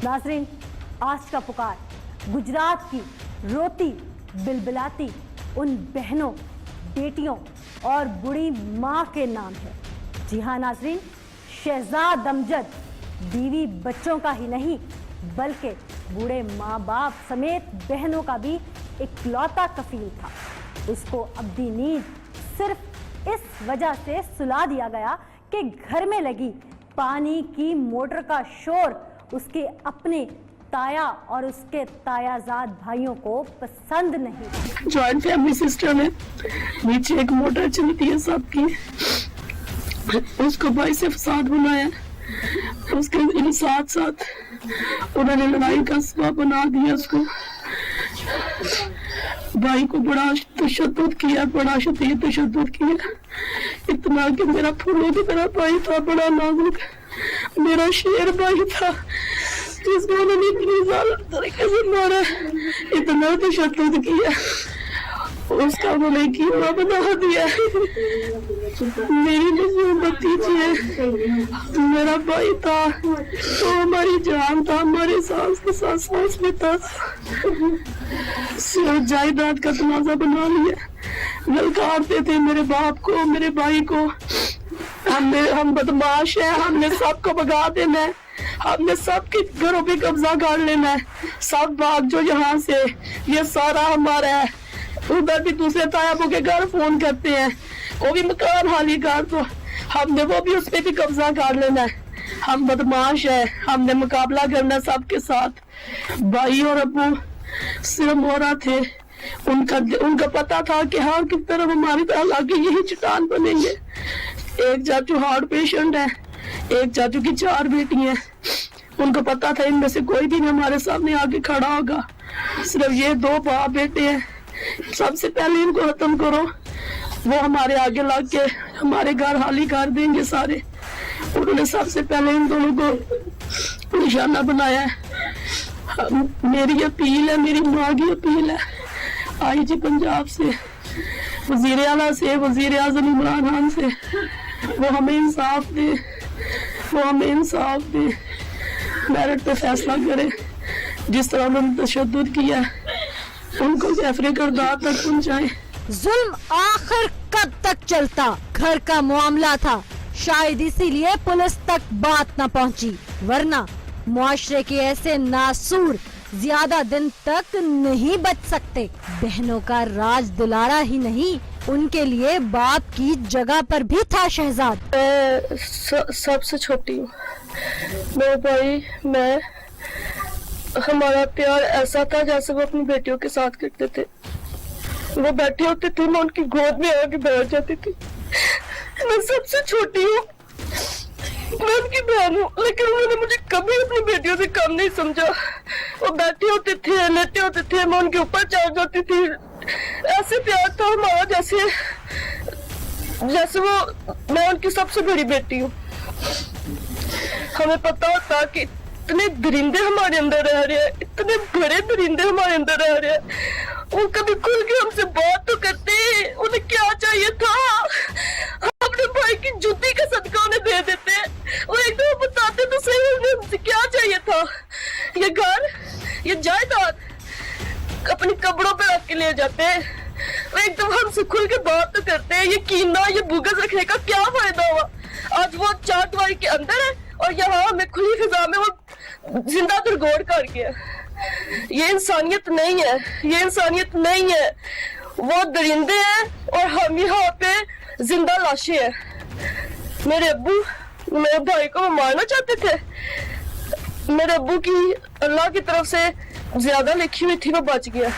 नाज़रीन, आज का पुकार गुजरात की रोती बिलबिलाती उन बहनों, बेटियों और बूढ़ी माँ के नाम है। जी हाँ नाज़रीन, शहजाद अमजद बीवी बच्चों का ही नहीं बल्कि बूढ़े माँ बाप समेत बहनों का भी इकलौता कफील था। उसको अब्दी नींद सिर्फ इस वजह से सुला दिया गया कि घर में लगी पानी की मोटर का शोर उसके अपने ताया और उसके तायाजाद भाइयों को पसंद नहीं। जॉइंट फैमिली सिस्टम है, नीचे एक मोटर चलती है सबकी, उसको भाई से फसाद बनाया, उसके साथ साथ उन्होंने लड़ाई का सबब बना दिया। उसको भाई को बड़ा तशद्दुद किया, बड़ा शदीद तशद्दुद किया, इतना कि मेरा फूलों की तरह भाई था, बड़ा नाजुक मेरा शेर भाई था जिसको उन्होंने इतनी ज्यादा तरीके से मारा, इतना तशद्दुद किया, उसका उन्होंने कीमा बना दिया। मेरी भतीजी है, मेरा भाई था तो हमारी जान था, हमारे सांस के साथ सांस में था। जायदाद का तनाजा बना लिया, ललकारते थे मेरे बाप को, मेरे भाई को, हम बदमाश है, हमने सबको भगा देना है, हमने सबके घरों पे कब्जा कर लेना है, सब भाग जो यहाँ से, ये सारा हमारा है। उधर भी दूसरे तायाबों के घर फोन करते हैं, वो भी मकान हाली कर, तो हमने वो भी उस पे भी कब्जा कर लेना है। हम बदमाश है, हमने मुकाबला करना है सबके साथ। भाई और अबू सिर्फ मोरा थे, उनका पता था कि हाँ किस तरह हमारी तरह लाके यही चट्टान बनेंगे। एक चाचू हार्ट पेशेंट है, एक चाचू की 4 बेटी हैं, उनको पता था इनमें से कोई भी हमारे सामने आगे खड़ा होगा, सिर्फ ये 2 बाप बेटे हैं, सबसे पहले इनको खत्म करो, वो हमारे आगे लग के हमारे घर हाली कर देंगे सारे। उन्होंने सबसे पहले इन दोनों को निशाना बनाया है। मेरी अपील है, मेरी माँ की अपील है आईजी पंजाब से, वजीर आला से, वजीर आज़म इमरान खान से, वो हमें इंसाफ दे, वो हमें इंसाफ दे, मेरिट पे फैसला करे। जिस तरह उन्होंने तशद्दुद किया उनको ज़फ़र करदार तक पहुंचाए। जुल्म आखिर कब तक चलता? घर का मामला था, शायद इसीलिए पुलिस तक बात न पहुंची, वरना मुआशरे के ऐसे नासूर ज्यादा दिन तक नहीं बच सकते। बहनों का राज दुलारा ही नहीं, उनके लिए बाप की जगह पर भी था शहजाद। सबसे छोटी हूँ, मेरे भाई, मैं, हमारा प्यार ऐसा था जैसे वो अपनी बेटियों के साथ करते थे। वो बैठे होते थे, मैं उनकी गोद में आके बैठ जाती थी। मैं सबसे छोटी हूँ, मैं उनकी बहन हूँ, लेकिन उन्होंने मुझे कभी अपनी बेटियों से कम नहीं समझा। वो बैठे होते थे, लेटे होते थे, मैं उनके ऊपर चढ़ जाती थी। ऐसे प्यार था हमारा जैसे वो मैं उनकी सबसे बड़ी बेटी हूँ। हमें पता होता कि इतने दरिंदे हमारे अंदर रह रहे हैं, इतने बड़े दरिंदे हमारे अंदर रह रहे हैं। वो कभी खुल के हमसे बात तो करते, उन्हें क्या चाहिए था अपने भाई की जूती का सदका उन्हें दे देते। वो एकदम बताते तो सही उन्हें हमसे क्या चाहिए था। ये घर, ये जायदाद अपनी कब्रों पे रख के ले जाते। वो एकदम हमसे खुल के बात तो करते हैं। ये कीना, ये बुगज रखने का क्या फायदा हुआ? आज वो 4 दीवारी के अंदर है और यहाँ हमें खुली फिजा में वो जिंदा दुर्गोड़ कर गया। ये इंसानियत नहीं है, ये इंसानियत नहीं है। वो दरिंदे हैं और हम यहाँ पे जिंदा लाशें हैं। मेरे अब्बू मेरे भाई को मारना चाहते थे। मेरे अब्बू की अल्लाह की तरफ से ज्यादा लिखी हुई थी, वो बच गया।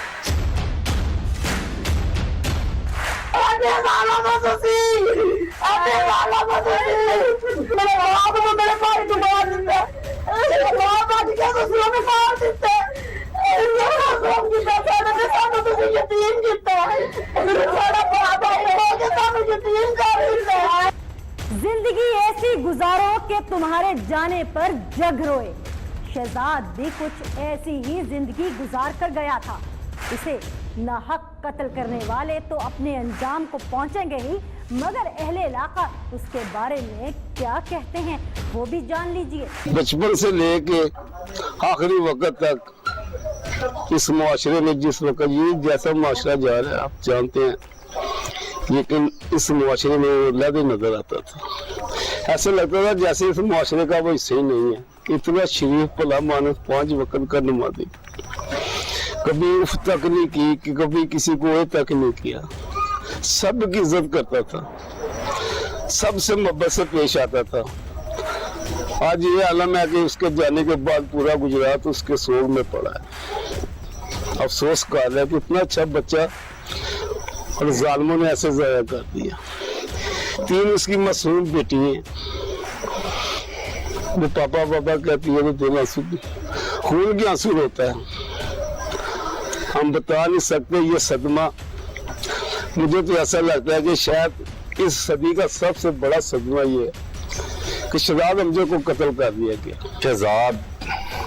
मेरे भाई को मार देता, जिंदगी ऐसी गुजारो कि तुम्हारे जाने पर जग रोए। शहजाद भी कुछ ऐसी ही जिंदगी गुजार कर गया था। उसे नाहक कत्ल करने वाले तो अपने अंजाम को पहुंचेंगे ही, मगर अहले इलाका उसके बारे में क्या कहते हैं वो भी जान लीजिए। बचपन से लेके आखिरी वक्त तक इस मुआशरे में जिस वक्त ये जैसा मुआशरा जा रहा है आप जानते हैं, लेकिन इस मुआशरे में वो लगे नजर आता था। ऐसा लगता था जैसे इस मुआशरे का वो हिस्सा ही नहीं है। इतना शरीफ भला मानस 5 वक्त का नमाज़ी, कभी उफ तक नहीं की कि कभी किसी को ए तक नहीं किया, सबकी इज्जत करता था, सबसे मोहब्बत से पेश आता था। आज ये आलम है कि उसके जाने के बाद पूरा गुजरात उसके सोग में पड़ा है। अफसोस का है कि इतना अच्छा बच्चा और जालिमों ने ऐसे ज़ाया कर दिया। 3 उसकी मासूम बेटी हैं, वो पापा पापा कहती है तो 3 आंसू खून के आंसू रोता है। हम बता नहीं सकते ये सदमा, मुझे तो ऐसा लगता है कि शायद इस सदी का सबसे बड़ा सदमा ये है कि शहजाद हमजे को कत्ल कर दिया गया। शहजाद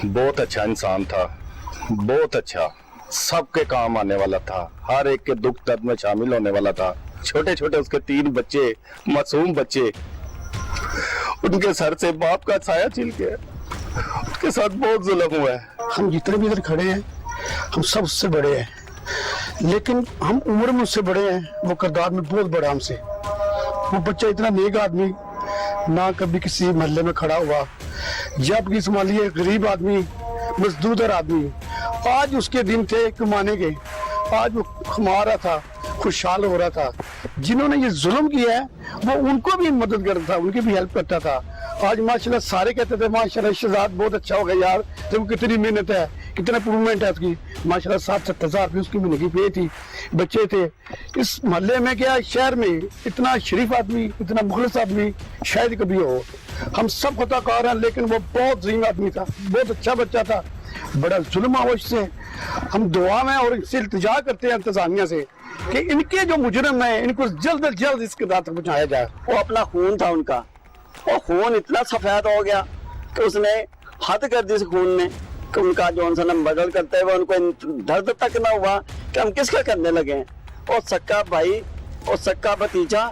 बहुत अच्छा इंसान था, बहुत अच्छा, सबके काम आने वाला था, हर एक के दुख दर्द में शामिल होने वाला था। छोटे छोटे उसके 3 बच्चे, मासूम बच्चे, उनके सर से बाप का साया छीन के उसके साथ बहुत जुल्म हुआ है। हम जितने भी इधर खड़े हैं हम सब उससे बड़े हैं, लेकिन हम उम्र में उससे बड़े हैं, वो किरदार में बहुत बड़ा हमसे। वो बच्चा इतना नेक आदमी, ना कभी किसी मोहल्ले में खड़ा हुआ, जब कि संभालिए गरीब आदमी, मजदूर आदमी। आज उसके दिन थे कमाने के, आज वो कमा रहा था, खुशहाल हो रहा था। जिन्होंने ये जुल्म किया है वो उनको भी मदद करता था, उनकी भी हेल्प करता था। आज माशाल्लाह सारे कहते थे माशाल्लाह शहजाद बहुत अच्छा हो गया यार, देखो कितनी मेहनत है, कितना इम्प्रूवमेंट है उसकी। माशाल्लाह 7-7 हज़ार रुपये उसकी महीने की पे थी, बच्चे थे। इस मोहल्ले में क्या शहर में इतना शरीफ आदमी, इतना मुखलिस आदमी शायद कभी हो। हम सब खताकार हैं, लेकिन वो बहुत ज़हीन आदमी था, बहुत अच्छा बच्चा था, बड़ा जुल्म हुआ उससे। हम दुआ में और इनसे इल्तिजा करते हैं इंतजामिया से कि इनके जो मुजरिम हैं इनको जल्द से जल्द इसके दांत तक पहुंचाया जाए। वो अपना खून था उनका, और खून इतना सफेद हो गया कि उसने हद कर दी इस खून ने कि उनका जो उनसे बदल करते हुए उनको दर्द तक ना हुआ कि हम किसका करने लगे। और सक्का भाई और सक्का भतीजा,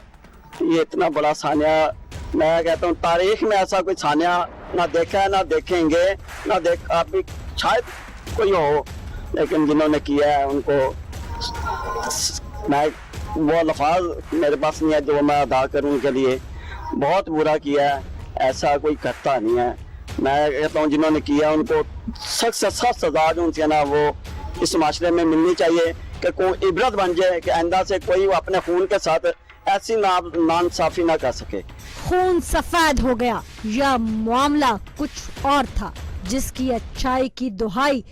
ये इतना बड़ा सानिया, मैं कहता हूँ तारीख में ऐसा कोई सानिया ना देखा है, ना देखेंगे, ना देख आप भी शायद कोई हो, लेकिन जिन्होंने किया है उनको मैं वो लफाज मेरे पास नहीं है जो मैं अदा करूँ उनके लिए। बहुत बुरा किया है, ऐसा कोई करता नहीं है। मैं कहता हूँ जिन्होंने किया उनको सख्त से सख्त सजा जो उनसे ना वो इस माशरे में मिलनी चाहिए कि कोई इबरत बन जाए कि आइंदा से कोई अपने खून के साथ ऐसी नाइंसाफी ना कर सके। खून सफेद हो गया या मामला कुछ और था, जिसकी अच्छाई की दुहाई